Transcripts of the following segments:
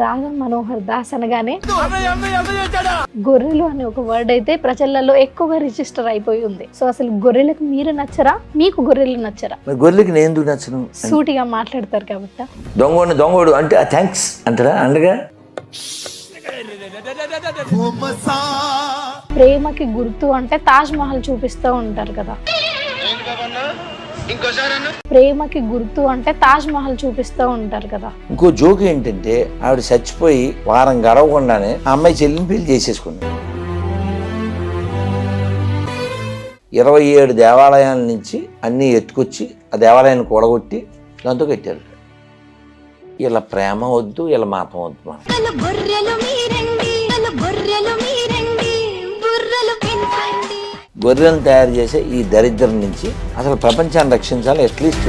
రాధా మనోహర్ దాస్ అనగానే గొర్రెలు అనే ఒక వర్డ్ అయితే ప్రజలలో ఎక్కువగా రిజిస్టర్ అయిపోయి ఉంది. సో అసలు గొర్రెలకు మీరు నచ్చరా, మీకు గొర్రెలు నచ్చరా? గొర్రెలకి నేను ఎందుకు నచ్చను? సూటిగా మాట్లాడతారు కాబట్టి. దొంగోడు అంటే థ్యాంక్స్ అంటారా అండగా? ప్రేమకి గుర్తు అంటే తాజ్ మహల్ చూపిస్తూ ఉంటారు కదా. ప్రేమకి గుర్తు అంటే తాజ్ మహల్ చూపిస్తూ ఉంటారు కదా. ఇంకో జోక్ ఏంటంటే ఆవిడ చచ్చిపోయి వారం గడవకుండానే ఆ అమ్మాయి చెల్లిని పెళ్లి చేసేసుకుంది. 27 దేవాలయాల నుంచి అన్నీ ఎత్తుకొచ్చి ఆ దేవాలయాన్ని కూడగొట్టి దాంతో కట్టారు. ఇలా ప్రేమ వద్దు, ఇలా మాతం వద్దు. గొర్రెలను తయారు చేసే ఈ దరిద్రం నుంచి అసలు ప్రపంచాన్ని రక్షించాలి. అట్లీస్ట్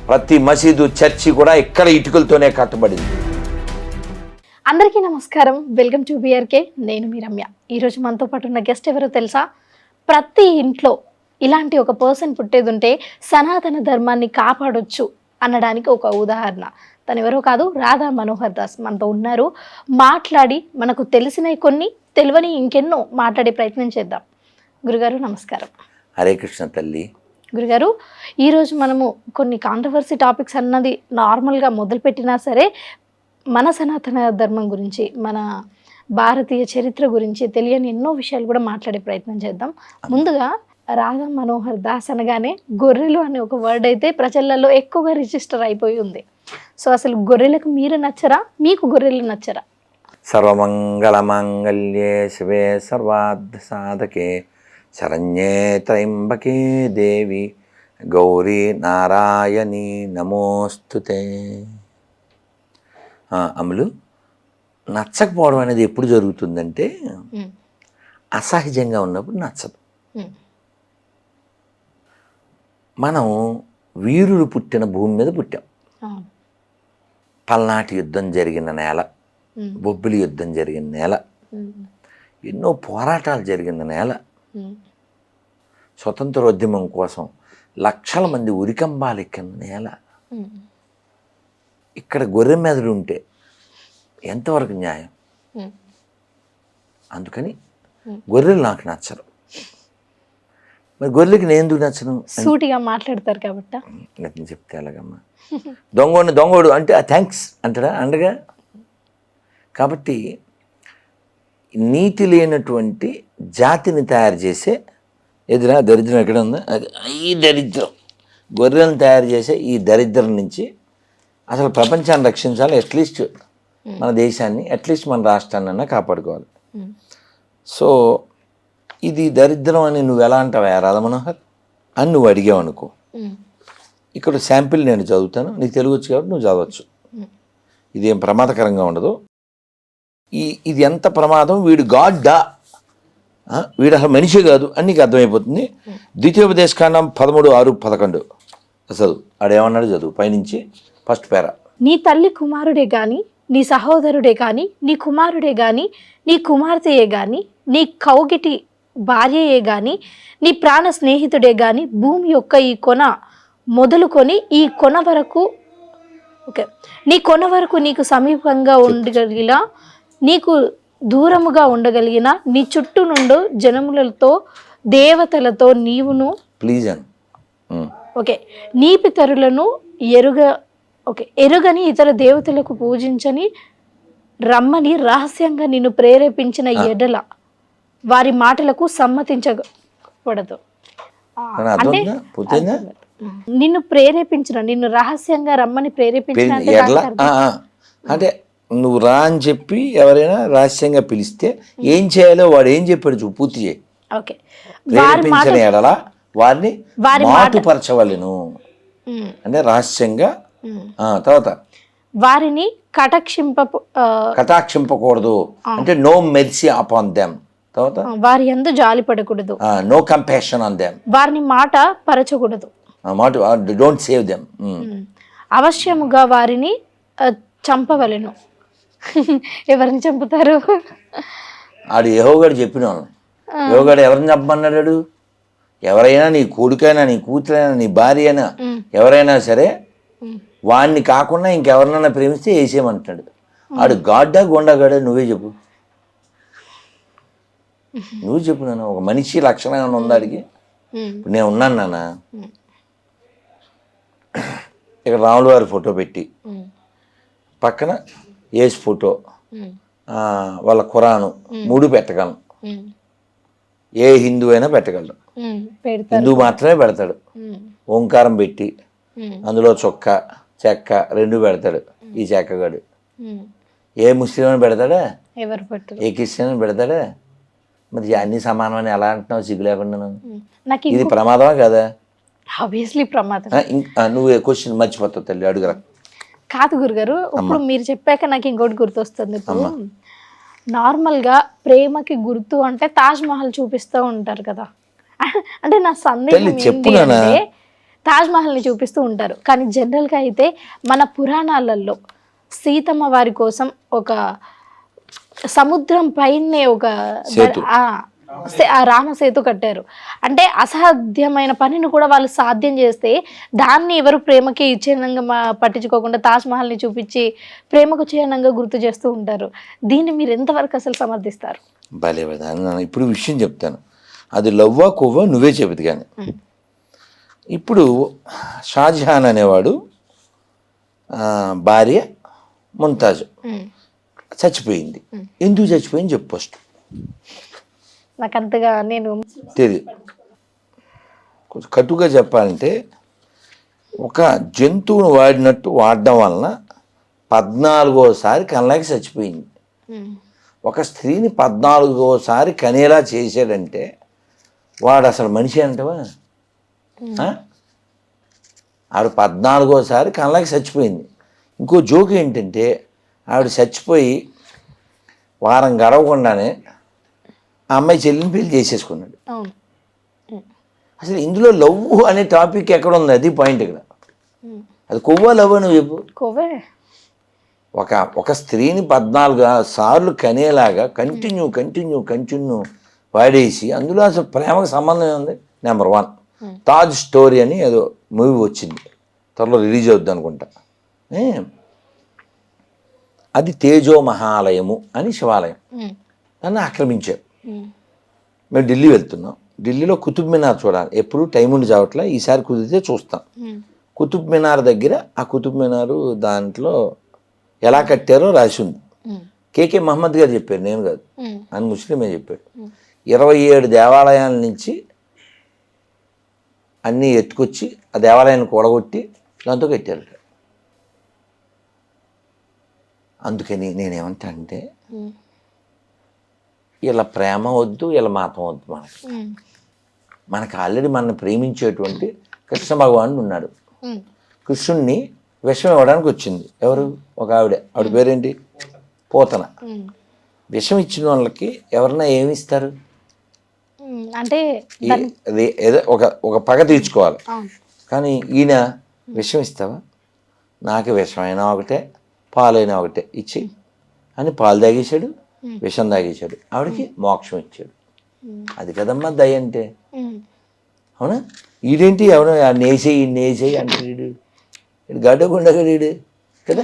ప్రతి మసీదు, చర్చి కూడా ఇక్కడ ఇటుకలతోనే కట్టబడింది. అందరికీ నమస్కారం, వెల్కమ్ టు బిఆర్కే. నేను మీ రమ్య. ఈరోజు మనతో పాటు ఉన్న గెస్ట్ ఎవరో తెలుసా? ప్రతి ఇంట్లో ఇలాంటి ఒక పర్సన్ పుట్టేది ఉంటే సనాతన ధర్మాన్ని కాపాడొచ్చు అనడానికి ఒక ఉదాహరణ. తను ఎవరో కాదు, రాధా మనోహర్ దాస్ మనతో ఉన్నారు. మాట్లాడి మనకు తెలిసినవి కొన్ని, తెలియని ఇంకెన్నో మాట్లాడే ప్రయత్నం చేద్దాం. గురుగారు నమస్కారం. హరే కృష్ణ తల్లి. గురుగారు, ఈరోజు మనము కొన్ని కాంట్రవర్సీ టాపిక్స్ అన్నది నార్మల్గా మొదలుపెట్టినా సరే మన సనాతన ధర్మం గురించి, మన భారతీయ చరిత్ర గురించి తెలియని ఎన్నో విషయాలు కూడా మాట్లాడే ప్రయత్నం చేద్దాం. ముందుగా రాధా మనోహర్ దాస్ అనగానే గొర్రెలు అనే ఒక వర్డ్ అయితే ప్రజలలో ఎక్కువగా రిజిస్టర్ అయిపోయి ఉంది. సో అసలు గొర్రెలకు మీరు నచ్చరా, మీకు గొర్రెలు నచ్చరా? సర్వమంగళమాంగళ్యే శివే సర్వార్థ సాధకే శరణ్యే త్రయంబకే దేవి గౌరీ నారాయణి నమోస్తుతే. అమలు, నచ్చకపోవడం అనేది ఎప్పుడు జరుగుతుందంటే అసహజంగా ఉన్నప్పుడు నచ్చదు. మనం వీరుడు పుట్టిన భూమి మీద పుట్టాం. పల్నాటి యుద్ధం జరిగిన నేల, బొబ్బిలి యుద్ధం జరిగిన నేల, ఎన్నో పోరాటాలు జరిగిన నేల, స్వతంత్రోద్యమం కోసం లక్షల మంది ఉరికంబాలెక్కిన నేల. ఇక్కడ గొర్రె మెదడు ఉంటే ఎంతవరకు న్యాయం? అందుకని గొర్రెలు నాకు నచ్చరు. మరి గొర్రెలకి నేను ఎందుకు నచ్చను? సూటిగా మాట్లాడతారు కాబట్టి. నేను చెప్తే ఎలాగమ్మా? దొంగోడు అంటే థ్యాంక్స్ అంటారా అండగా? కాబట్టి నీతి లేనటువంటి జాతిని తయారు చేసే ఎదురా దరిద్రం ఎక్కడ ఉందో అది ఈ దరిద్రం. గొర్రెలను తయారు చేసే ఈ దరిద్రం నుంచి అసలు ప్రపంచాన్ని రక్షించాలి. అట్లీస్ట్ మన దేశాన్ని, అట్లీస్ట్ మన రాష్ట్రాన్ని అన్నా కాపాడుకోవాలి. సో ఇది దరిద్రం అని నువ్వు ఎలా అంటావా రాధా మనోహర్ అని నువ్వు అడిగావు అనుకో. ఇక్కడ శాంపిల్ నేను చదువుతాను, నీకు తెలుగు వచ్చు కాబట్టి నువ్వు చదవచ్చు. ఇదేం ప్రమాదకరంగా ఉండదు. ఇది ఎంత ప్రమాదం, వీడు గాడ్డా, వీడు అసలు మనిషి కాదు అని నీకు అర్థమైపోతుంది. ద్వితీయోపదేశకాండం 13:6-11 చదువు. ఆడేమన్నాడు చదువు పైనుంచి ఫస్ట్ పేరా. నీ తల్లి కుమారుడే గాని, నీ సహోదరుడే గాని, నీ కుమారుడే గాని, నీ కుమార్తెయే గాని, నీ కౌగిటి భార్యయే గాని, నీ ప్రాణ స్నేహితుడే గాని, భూమి యొక్క ఈ కొన మొదలుకొని ఈ కొన వరకు నీ కొన వరకు నీకు సమీపంగా ఉండగలిగిన, నీకు దూరముగా ఉండగలిగిన, నీ చుట్టూ నుండి జనములతో దేవతలతో నీవును ప్లీజ్ నీ పితరులను ఎరుగని ఇతర దేవతలకు పూజించని రమ్మని రహస్యంగా నిన్ను ప్రేరేపించిన ఎడల వారి మాటలకు సమ్మతించకూడదు. అంటే నిన్ను ప్రేరేపించిన, నిన్ను రహస్యంగా రమ్మని ప్రేరేపించిన అంటే నువ్వు రా అని చెప్పి ఎవరైనా రహస్యంగా పిలిస్తే ఏం చేయాలో వాడు ఏం చెప్పాడు పూర్తి చేయి. ప్రేరేపించిన ఎడల వారిని మాటుపరచవలెను అంటే రహస్యంగా. తర్వాత వారిని కటాక్షింపకూడదు అంటే నో మెర్సీ అపాన్ దెమ్. తర్వాత వారి యందు జాలి పడకూడదు, నో కంపాషన్ ఆన్ దెమ్. వారిని మాట పరచకూడదు, డోంట్ సేవ్ దెమ్. అవశ్యముగా వారిని చంపవలెను. ఎవరిని చంపుతారు? ఆడు యెహోవాడు చెప్పిన యెహోవాడు ఎవరిని చంపమన్నాడు? ఎవరైనా నీ కొడుకైనా, నీ కూతురైనా, నీ భార్య అయినా, ఎవరైనా సరే వాడిని కాకుండా ఇంకెవరినైనా ప్రేమిస్తే వేసేయమంటాడు. ఆడు గాడ్డా గొండగాడా నువ్వే చెప్పు, నువ్వు చెప్పు నాన్న. ఒక మనిషి లక్షణం ఏమైనా ఉందా అడిగి? ఇప్పుడు నేను ఉన్నాను నాన్న, ఇక్కడ రాముల వారి ఫోటో పెట్టి పక్కన యేసు ఫోటో, వాళ్ళ ఖురాను 3 పెట్టగలను. ఏ హిందూ అయినా పెట్టగలడు, హిందూ మాత్రమే పెడతాడు. ఓంకారం పెట్టి అందులో చొక్క చెక్క 2 పెడతాడు ఈ చెక్కగాడు. ఏ ముస్లిం అని పెడతాడా, ఏ క్రిస్టియన్ అని పెడతాడా? మరి అన్ని సమానమని ఎలా అంటున్నావు సిగ్గు లేకుండా? ఇది ప్రమాదమా కదా? ఆబ్వియస్లీ ప్రమాదం. నువ్వు క్వశ్చన్ మర్చిపోతావు తల్లి, అడుగురా. కాదు గురుగారు, ఇప్పుడు మీరు చెప్పాక నాకు ఇంకోటి గుర్తొస్తుంది. ఇప్పుడు నార్మల్గా ప్రేమకి గుర్తు అంటే తాజ్ మహల్ చూపిస్తూ ఉంటారు కదా. అంటే నా సందేహం ఏంటి అంటే తాజ్ మహల్ని చూపిస్తూ ఉంటారు, కానీ జనరల్గా అయితే మన పురాణాలలో సీతమ్మ వారి కోసం ఒక సముద్రం పైనే ఒక రామసేతు కట్టారు. అంటే అసాధ్యమైన పనిని కూడా వాళ్ళు సాధ్యం చేస్తే దాన్ని ఎవరు ప్రేమకి చిహ్నంగా పట్టించుకోకుండా తాజ్ మహల్ని చూపించి ప్రేమకు చిహ్నంగా గుర్తు చేస్తూ ఉంటారు. దీన్ని మీరు ఎంతవరకు అసలు సమర్థిస్తారు? భలే ఇప్పుడు విషయం చెప్తాను, అది లవ్వా కొవ్వా నువ్వే చెబుతుంది. కానీ ఇప్పుడు షాజహాన్ అనేవాడు భార్య ముంతాజ్ చచ్చిపోయింది. ఎందుకు చచ్చిపోయింది చెప్పు ఫస్ట్. నాకు అంతగా నేను తెలియదు. కొంచెం కటుగా చెప్పాలంటే ఒక జంతువును వాడడం వలన 14వసారి కనలేక చచ్చిపోయింది. ఒక స్త్రీని 14వసారి కనేలా చేశాడంటే వాడు అసలు మనిషి అంటవా? ఆవిడ 14వసారి కనలేక చచ్చిపోయింది. ఇంకో జోక్ ఏంటంటే ఆవిడ చచ్చిపోయి వారం గడవకుండానే ఆ అమ్మాయి చెల్లిని పెళ్లి చేసేసుకున్నాడు. అసలు ఇందులో లవ్ అనే టాపిక్ ఎక్కడ ఉంది? అది పాయింట్ ఇక్కడ. అది కొవ్వా లవ్ నువ్వు చెప్పు. ఒక స్త్రీని 14 సార్లు కనేలాగా కంటిన్యూ వాడేసి అందులో అసలు ప్రేమకు సంబంధం ఉంది. నెంబర్ 1 తాజ్ స్టోరీ అని ఏదో మూవీ వచ్చింది, త్వరలో రిలీజ్ అవుద్ది అనుకుంటా. అది తేజో మహాలయము అని శివాలయం, దాన్ని ఆక్రమించారు. మేము ఢిల్లీ వెళ్తున్నాం, ఢిల్లీలో కుతుబ్ మినార్ చూడాలి. ఎప్పుడు టైం ఉండి చావట్లే, ఈసారి కుదిరితే చూస్తాం. కుతుబ్ మినార్ దగ్గర ఆ కుతుబ్ మినారు దాంట్లో ఎలా కట్టారో రాసి ఉంది. కేకే మహమ్మద్ గారు చెప్పారు, నేను కాదు, అని ముస్లిమే చెప్పాడు. 27 దేవాలయాల నుంచి అన్నీ ఎత్తుకొచ్చి ఆ దేవాలయాన్ని కూడగొట్టి దాంతో కట్టారు. అందుకని నేనేమంటా అంటే ఇలా ప్రేమ వద్దు, ఇలా మాతం వద్దు. మనకు ఆల్రెడీ మనల్ని ప్రేమించేటువంటి కృష్ణ భగవానుడు ఉన్నాడు. కృష్ణుణ్ణి విషం ఇవ్వడానికి వచ్చింది ఎవరు? ఒక ఆవిడ పేరేంటి? పోతన. విషం ఇచ్చిన వాళ్ళకి ఎవరన్నా ఏమిస్తారు అంటే ఏదో ఒక పగ తీర్చుకోవాలి. కానీ ఈయన విషం ఇస్తావా? నాకు విషమైనా ఒకటే పాలైనా ఒకటే ఇచ్చి అని పాలు తాగేశాడు, విషం తాగేశాడు, ఆవిడకి మోక్షం ఇచ్చాడు. అది కదమ్మా దయ అంటే. అవునా? ఈడేంటి ఎవరు నేసేయి అంటాడు, ఇడు గడ్డగుండగడు కదా.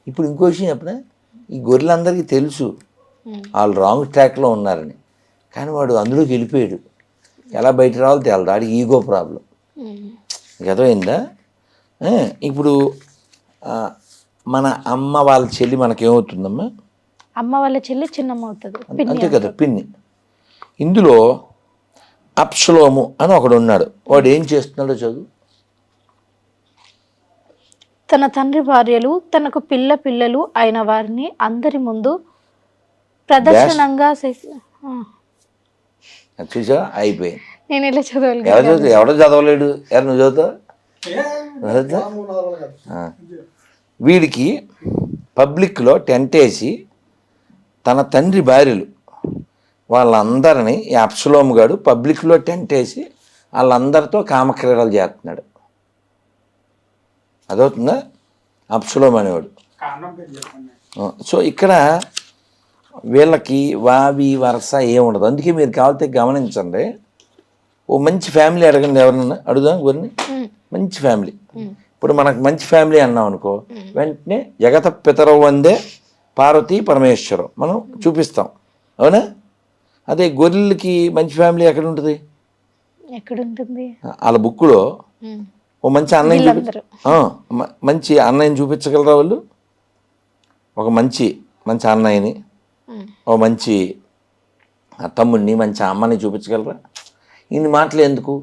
ఇప్పుడు ఇంకో విషయం చెప్పనా, ఈ గొర్రెలందరికీ తెలుసు వాళ్ళు రాంగ్ ట్రాక్లో ఉన్నారని, కానీ వాడు అందులోకి వెళ్ళిపోయాడు. ఎలా బయట రావాలో తేలదు, ఆడికి ఈగో ప్రాబ్లం. అర్థమైందా? ఇప్పుడు మన అమ్మ వాళ్ళ చెల్లి మనకేమవుతుందమ్మా? అమ్మ వాళ్ళ చెల్లి చిన్నమ్మ అవుతుంది, అంతే కదా, పిన్ని. ఇందులో అప్షలోము అని ఒకడు ఉన్నాడు. వాడు ఏం చేస్తున్నాడో చదువు. తన తండ్రి భార్యలు తనకు పిల్లలు అయిన వారిని అందరి ముందు ప్రదర్శనంగా చూసా అయిపోయింది. నేను ఇలా చదవాలి. ఎవడో చదవలేడు, నువ్వు చదువుతావు. వీడికి పబ్లిక్లో టెంట్ వేసి తన తండ్రి భార్యలు వాళ్ళందరినీ ఈ అప్షలోము గాడు పబ్లిక్లో టెంట్ వేసి వాళ్ళందరితో కామక్రీడలు చేస్తున్నాడు. అదవుతుందా? అప్షలోము అనేవాడు. సో ఇక్కడ వీళ్ళకి వావి వరస ఏముండదు. అందుకే మీరు కావాలంటే గమనించండి, ఓ మంచి ఫ్యామిలీ అడగండి, ఎవరన్నా అడుగుదాం కొన్ని మంచి ఫ్యామిలీ. ఇప్పుడు మనకు మంచి ఫ్యామిలీ అన్నాం అనుకో, వెంటనే జగత పితరవు వందే పార్వతీ పరమేశ్వరం మనం చూపిస్తాం, అవునా? అదే గొర్రెలకి మంచి ఫ్యామిలీ ఎక్కడ ఉంటుంది? ఎక్కడుంటుంది? వాళ్ళ బుక్కులో ఓ మంచి అన్నయ్య మంచి అన్నయ్యని చూపించగలరా వాళ్ళు? ఒక మంచి మంచి అన్నయ్యని, ఓ మంచి తమ్ముడిని, మంచి అమ్మని చూపించగలరా? ఇన్ని మాటలు ఎందుకు?